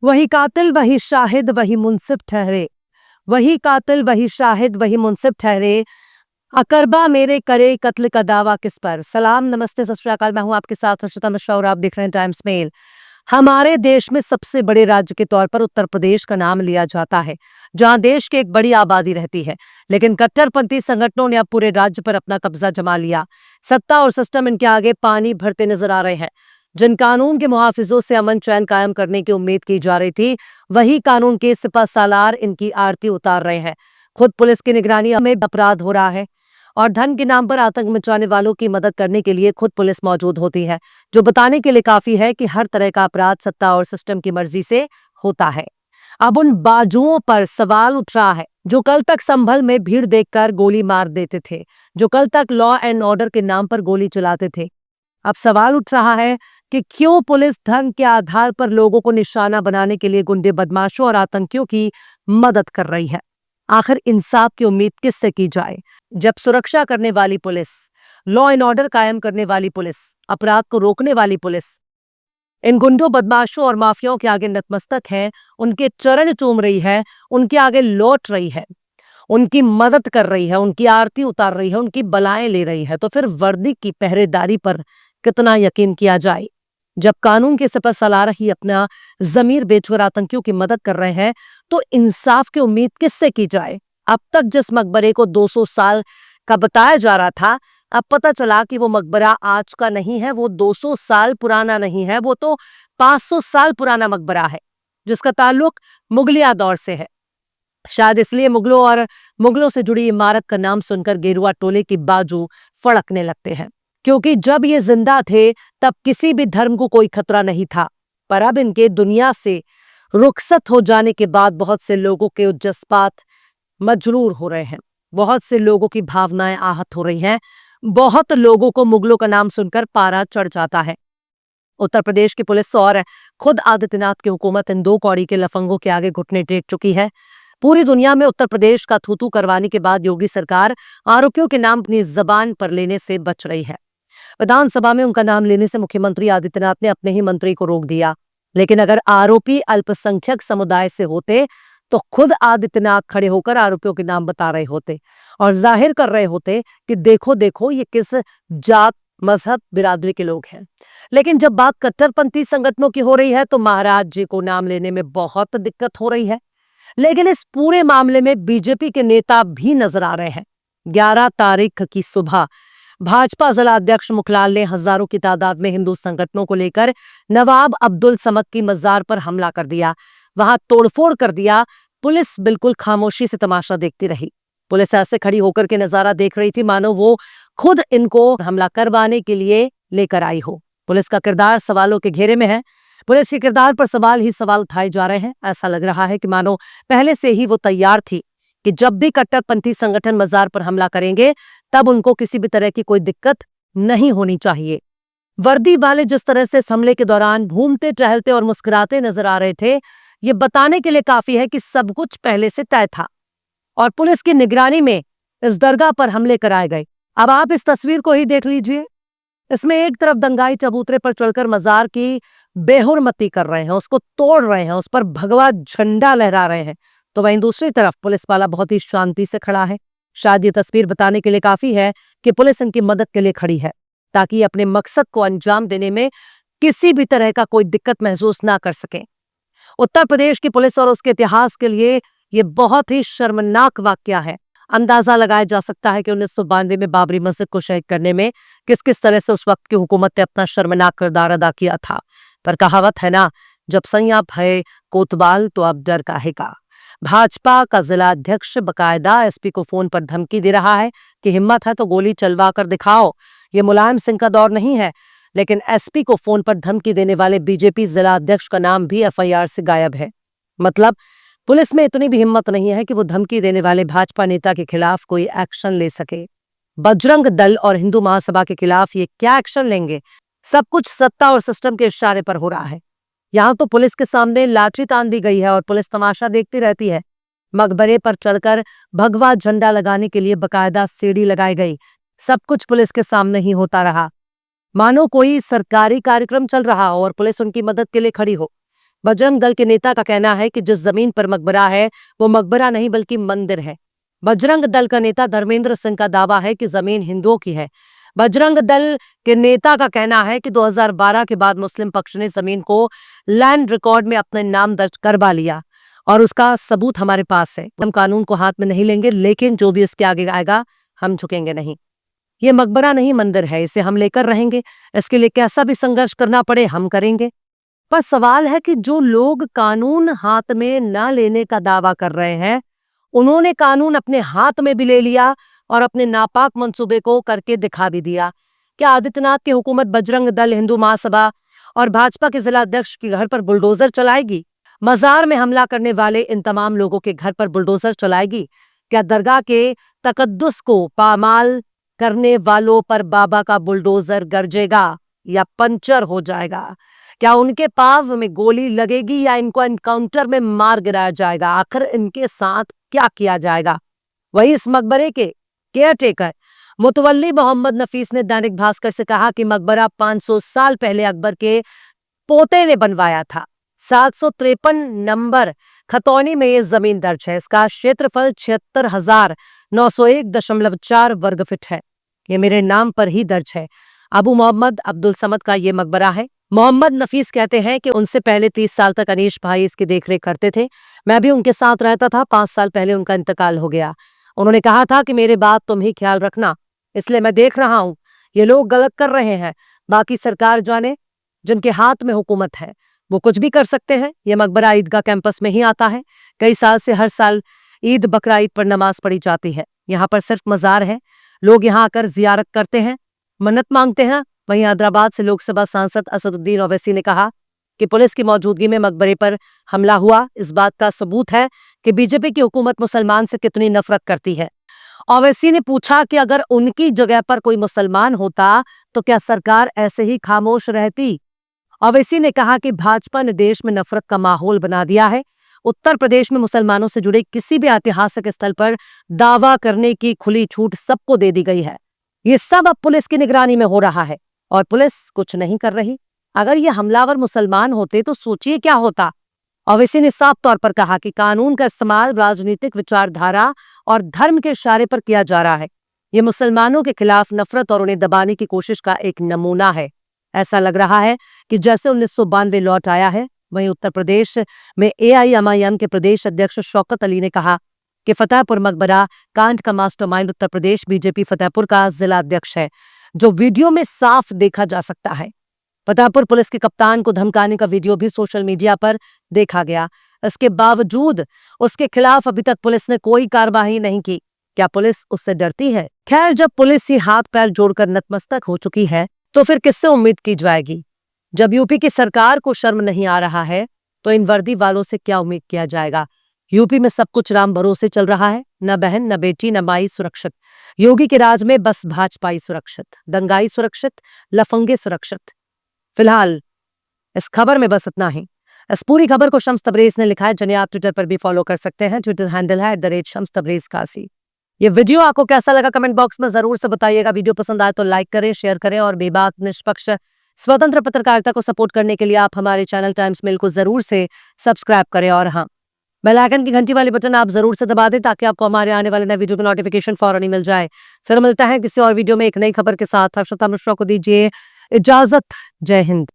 वही कातिल वही शाहिद वही मुनसिफ ठहरे। वही कातिल वही शाहिद वही मुनसिफ ठहरे। अकरबा मेरे करे कत्ल का दावा किस पर। सलाम, नमस्ते, सत श्री अकाल। मैं हूं आपके साथ हर्षिता मिश्रा और आप देख रहे हैं टाइम्स मेल। हमारे देश में सबसे बड़े राज्य के तौर पर उत्तर प्रदेश का नाम लिया जाता है, जहां देश की एक बड़ी आबादी रहती है। लेकिन कट्टरपंथी संगठनों ने अब पूरे राज्य पर अपना कब्जा जमा लिया। सत्ता और सिस्टम इनके आगे पानी भरते नजर आ रहे हैं। जिन कानून के मुहाफिजों से अमन चैन कायम करने की उम्मीद की जा रही थी, वही कानून के सिपह सालार इनकी आरती उतार रहे हैं। खुद पुलिस की निगरानी में अपराध हो रहा है और धन के नाम पर आतंक मचाने वालों की मदद करने के लिए खुद पुलिस मौजूद होती है, जो बताने के लिए काफी है कि हर तरह का अपराध सत्ता और सिस्टम की मर्जी से होता है। अब उन बाजुओं पर सवाल उठ रहा है जो कल तक संभल में भीड़ देखकर गोली मार देते थे, जो कल तक लॉ एंड ऑर्डर के नाम पर गोली चलाते थे। अब सवाल उठ रहा है कि क्यों पुलिस धन के आधार पर लोगों को निशाना बनाने के लिए गुंडे, बदमाशों और आतंकियों की मदद कर रही है। आखिर इंसाफ की उम्मीद किससे की जाए, जब सुरक्षा करने वाली पुलिस, लॉ एंड ऑर्डर कायम करने वाली पुलिस, अपराध को रोकने वाली पुलिस इन गुंडों, बदमाशों और माफियाओं के आगे नतमस्तक है, उनके चरण चूम रही है, उनके आगे लौट रही है, उनकी मदद कर रही है, उनकी आरती उतार रही है, उनकी बलाएं ले रही है। तो फिर वर्दी की पहरेदारी पर कितना यकीन किया जाए, जब कानून के सिपह सालार ही अपना जमीर बेचकर आतंकियों की मदद कर रहे हैं। तो इंसाफ की उम्मीद किससे की जाए। अब तक जिस मकबरे को 200 साल का बताया जा रहा था, अब पता चला कि वो मकबरा आज का नहीं है, वो 200 साल पुराना नहीं है, वो तो 500 साल पुराना मकबरा है, जिसका ताल्लुक मुगलिया दौर से है। शायद इसलिए मुगलों से जुड़ी इमारत का नाम सुनकर गेरुआ टोले की बाजू फड़कने लगते हैं, क्योंकि जब ये जिंदा थे तब किसी भी धर्म को कोई खतरा नहीं था। पर अब इनके दुनिया से रुखसत हो जाने के बाद बहुत से लोगों के जज्बात मजरूर हो रहे हैं, बहुत से लोगों की भावनाएं आहत हो रही हैं, बहुत लोगों को मुगलों का नाम सुनकर पारा चढ़ जाता है। उत्तर प्रदेश की पुलिस और खुद आदित्यनाथ की हुकूमत इन दो कौड़ी के लफंगों के आगे घुटने टेक चुकी है। पूरी दुनिया में उत्तर प्रदेश का थू थू करवाने के बाद योगी सरकार आरोपियों के नाम अपनी जबान पर लेने से बच रही है। विधानसभा में उनका नाम लेने से मुख्यमंत्री आदित्यनाथ ने अपने ही मंत्री को रोक दिया। लेकिन अगर आरोपी अल्पसंख्यक समुदाय से होते तो खुद आदित्यनाथ खड़े होकर आरोपियों के नाम बता रहे होते और जाहिर कर रहे होते कि देखो देखो ये किस जात, मजहब, बिरादरी के लोग हैं। लेकिन जब बात कट्टरपंथी संगठनों की हो रही है तो महाराज जी को नाम लेने में बहुत दिक्कत हो रही है। लेकिन इस पूरे मामले में बीजेपी के नेता भी नजर आ रहे हैं। 11 तारीख की सुबह भाजपा जिला अध्यक्ष मुखलाल ने हजारों की तादाद में हिंदू संगठनों को लेकर नवाब अब्दुल समद की मजार पर हमला कर दिया, वहां तोड़फोड़ कर दिया। पुलिस बिल्कुल खामोशी से तमाशा देखती रही। पुलिस ऐसे खड़ी होकर के नजारा देख रही थी मानो वो खुद इनको हमला करवाने के लिए लेकर आई हो। पुलिस का किरदार सवालों के घेरे में है। पुलिस के किरदार पर सवाल ही सवाल उठाए जा रहे हैं। ऐसा लग रहा है कि मानो पहले से ही वो तैयार थी कि जब भी कट्टरपंथी संगठन मजार पर हमला करेंगे तब उनको किसी भी तरह की कोई दिक्कत नहीं होनी चाहिए। वर्दी वाले जिस तरह से इस हमले के दौरान घूमते टहलते और मुस्कुराते नजर आ रहे थे, ये बताने के लिए काफी है कि सब कुछ पहले से तय था और पुलिस की निगरानी में इस दरगाह पर हमले कराए गए। अब आप इस तस्वीर को ही देख लीजिए। इसमें एक तरफ दंगाई चबूतरे पर चढ़कर मजार की बेहुरमती कर रहे हैं, उसको तोड़ रहे हैं, उस पर भगवा झंडा लहरा रहे हैं, तो वहीं दूसरी तरफ पुलिस वाला बहुत ही शांति से खड़ा है। शायद ये तस्वीर बताने के लिए काफी है कि पुलिस इनकी मदद के लिए खड़ी है, ताकि अपने मकसद को अंजाम देने में किसी भी तरह का कोई दिक्कत महसूस ना कर सके। उत्तर प्रदेश की पुलिस और उसके इतिहास के लिए ये बहुत ही शर्मनाक वाकया है। अंदाजा लगाया जा सकता है कि 1992 में बाबरी मस्जिद को शहीद करने में किस किस तरह से उस वक्त की हुकूमत ने अपना शर्मनाक किरदार अदा किया था। पर कहावत है ना, जब सैया भय कोतवाल तो अब डर काहेगा। भाजपा का जिला अध्यक्ष बकायदा एसपी को फोन पर धमकी दे रहा है कि हिम्मत है तो गोली चलवा कर दिखाओ। ये मुलायम सिंह का दौर नहीं है। लेकिन एसपी को फोन पर धमकी देने वाले बीजेपी जिला अध्यक्ष का नाम भी एफआईआर से गायब है। मतलब पुलिस में इतनी भी हिम्मत नहीं है कि वो धमकी देने वाले भाजपा नेता के खिलाफ कोई एक्शन ले सके। बजरंग दल और हिंदू महासभा के खिलाफ ये क्या एक्शन लेंगे। सब कुछ सत्ता और सिस्टम के इशारे पर हो रहा है। यहाँ तो पुलिस के सामने लाठी तान दी गई है और पुलिस तमाशा देखती रहती है। मकबरे पर चढ़कर भगवा झंडा लगाने के लिए बकायदा सीढ़ी लगाई गई। सब कुछ पुलिस के सामने ही होता रहा, मानो कोई सरकारी कार्यक्रम चल रहा हो और पुलिस उनकी मदद के लिए खड़ी हो। बजरंग दल के नेता का कहना है कि जिस जमीन पर मकबरा है वो मकबरा नहीं बल्कि मंदिर है। बजरंग दल का नेता धर्मेंद्र सिंह का दावा है कि जमीन हिंदुओं की है। बजरंग दल के नेता का कहना है कि 2012 के बाद मुस्लिम पक्ष ने जमीन को लैंड रिकॉर्ड में अपने नाम दर्ज करवा लिया और उसका सबूत हमारे पास है। हम कानून को हाथ में नहीं लेंगे, लेकिन जो भी इसके आगे आएगा हम झुकेंगे नहीं। ये मकबरा नहीं मंदिर है, इसे हम लेकर रहेंगे। इसके लिए कैसा भी संघर्ष करना पड़े हम करेंगे। पर सवाल है कि जो लोग कानून हाथ में न लेने का दावा कर रहे हैं, उन्होंने कानून अपने हाथ में भी ले लिया और अपने नापाक मंसूबे को करके दिखा भी दिया। क्या आदित्यनाथ की हुकूमत बजरंग दल, हिंदू महासभा और भाजपा के जिला अध्यक्ष के घर पर बुलडोजर चलाएगी? मजार में हमला करने वाले इन तमाम लोगों के घर पर बुलडोजर चलाएगी? क्या दरगाह के तकद्दुस को पामाल करने वालों पर बाबा का बुलडोजर गरजेगा या पंचर हो जाएगा? क्या उनके पाव में गोली लगेगी या इनको एनकाउंटर में मार गिराया जाएगा? आखिर इनके साथ क्या किया जाएगा? वही इस मकबरे के केयरटेकर मुतवल्ली मोहम्मद नफीस ने दैनिक भास्कर से कहा कि मकबरा 500 साल पहले अकबर के पोते ने बनवाया था। 753 नंबर खतौनी में ये जमीन दर्ज है। इसका क्षेत्रफल 76,901.4 वर्ग फीट है। ये मेरे नाम पर ही दर्ज है। अबू मोहम्मद अब्दुल समद का ये मकबरा है। मोहम्मद नफीस कहते हैं कि उनसे पहले 30 साल तक अनीश भाई इसकी देखरेख करते थे। मैं भी उनके साथ रहता था। 5 साल पहले उनका इंतकाल हो गया। उन्होंने कहा था कि मेरे बात तुम ही ख्याल रखना, इसलिए मैं देख रहा हूं ये लोग गलत कर रहे हैं, बाकी सरकार जाने। जिनके हाथ में हुकूमत है वो कुछ भी कर सकते हैं। यह मकबरा ईदगाह कैंपस में ही आता है। कई साल से हर साल ईद बकरा ईद पर नमाज पढ़ी जाती है। यहाँ पर सिर्फ मजार है। लोग यहाँ आकर जियारत करते हैं, मन्नत मांगते हैं। वहीं हैदराबाद से लोकसभा सांसद असदुद्दीन ओवैसी ने कहा कि पुलिस की मौजूदगी में मकबरे पर हमला हुआ इस बात का सबूत है कि बीजेपी की हुकूमत मुसलमान से कितनी नफरत करती है। ओवैसी ने पूछा कि अगर उनकी जगह पर कोई मुसलमान होता तो क्या सरकार ऐसे ही खामोश रहती? ओवैसी ने कहा कि भाजपा ने देश में नफरत का माहौल बना दिया है। उत्तर प्रदेश में मुसलमानों से जुड़े किसी भी ऐतिहासिक स्थल पर दावा करने की खुली छूट सबको दे दी गई है। ये सब अब पुलिस की निगरानी में हो रहा है और पुलिस कुछ नहीं कर रही। अगर ये हमलावर मुसलमान होते तो सोचिए क्या होता। ओवैसी ने साफ तौर पर कहा कि कानून का इस्तेमाल राजनीतिक विचारधारा और धर्म के इशारे पर किया जा रहा है। ये मुसलमानों के खिलाफ नफरत और उन्हें दबाने की कोशिश का एक नमूना है। ऐसा लग रहा है कि जैसे 1992 लौट आया है। वहीं उत्तर प्रदेश में एआईएमआईएम के प्रदेश अध्यक्ष शौकत अली ने कहा कि फतेहपुर मकबरा कांड का मास्टरमाइंड उत्तर प्रदेश बीजेपी फतेहपुर का जिला अध्यक्ष है, जो वीडियो में साफ देखा जा सकता है। फतेहपुर पुलिस के कप्तान को धमकाने का वीडियो भी सोशल मीडिया पर देखा गया। इसके बावजूद उसके खिलाफ अभी तक पुलिस ने कोई कार्रवाई नहीं की। क्या पुलिस उससे डरती है? खैर, जब पुलिस ही हाथ पैर जोड़कर नतमस्तक हो चुकी है तो फिर किससे उम्मीद की जाएगी? जब यूपी की सरकार को शर्म नहीं आ रहा है तो इन वर्दी वालों से क्या उम्मीद किया जाएगा? यूपी में सब कुछ राम भरोसे चल रहा है। न बहन, न बेटी, न माई सुरक्षित। योगी के राज में बस भाजपाई सुरक्षित, दंगाई सुरक्षित, लफंगे सुरक्षित। फिलहाल इस खबर में बस इतना ही। इस पूरी खबर को शम्स तबरेज ने लिखा है, जिन्हें आप ट्विटर पर भी फॉलो कर सकते हैं। ट्विटर हैंडल है @शम्स तबरेज कासी। ये वीडियो आपको कैसा लगा कमेंट बॉक्स में जरूर से बताइएगा। वीडियो पसंद आए तो लाइक करें, शेयर करें और बेबाक निष्पक्ष स्वतंत्र पत्रकारिता को सपोर्ट करने के लिए आप हमारे चैनल टाइम्स मेल को जरूर से सब्सक्राइब करें और हाँ, बेल आइकन की घंटी वाली बटन आप जरूर से दबा दें ताकि आपको हमारे आने वाले नए वीडियो की नोटिफिकेशन फौरन ही मिल जाए। फिर मिलता है किसी और वीडियो में एक नई खबर के साथ। हर्षिता मिश्रा को दीजिए इजाजत। जय हिंद।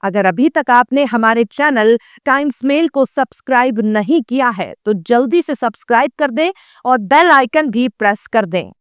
अगर अभी तक आपने हमारे चैनल टाइम्स मेल को सब्सक्राइब नहीं किया है तो जल्दी से सब्सक्राइब कर दें और बेल आइकन भी प्रेस कर दें।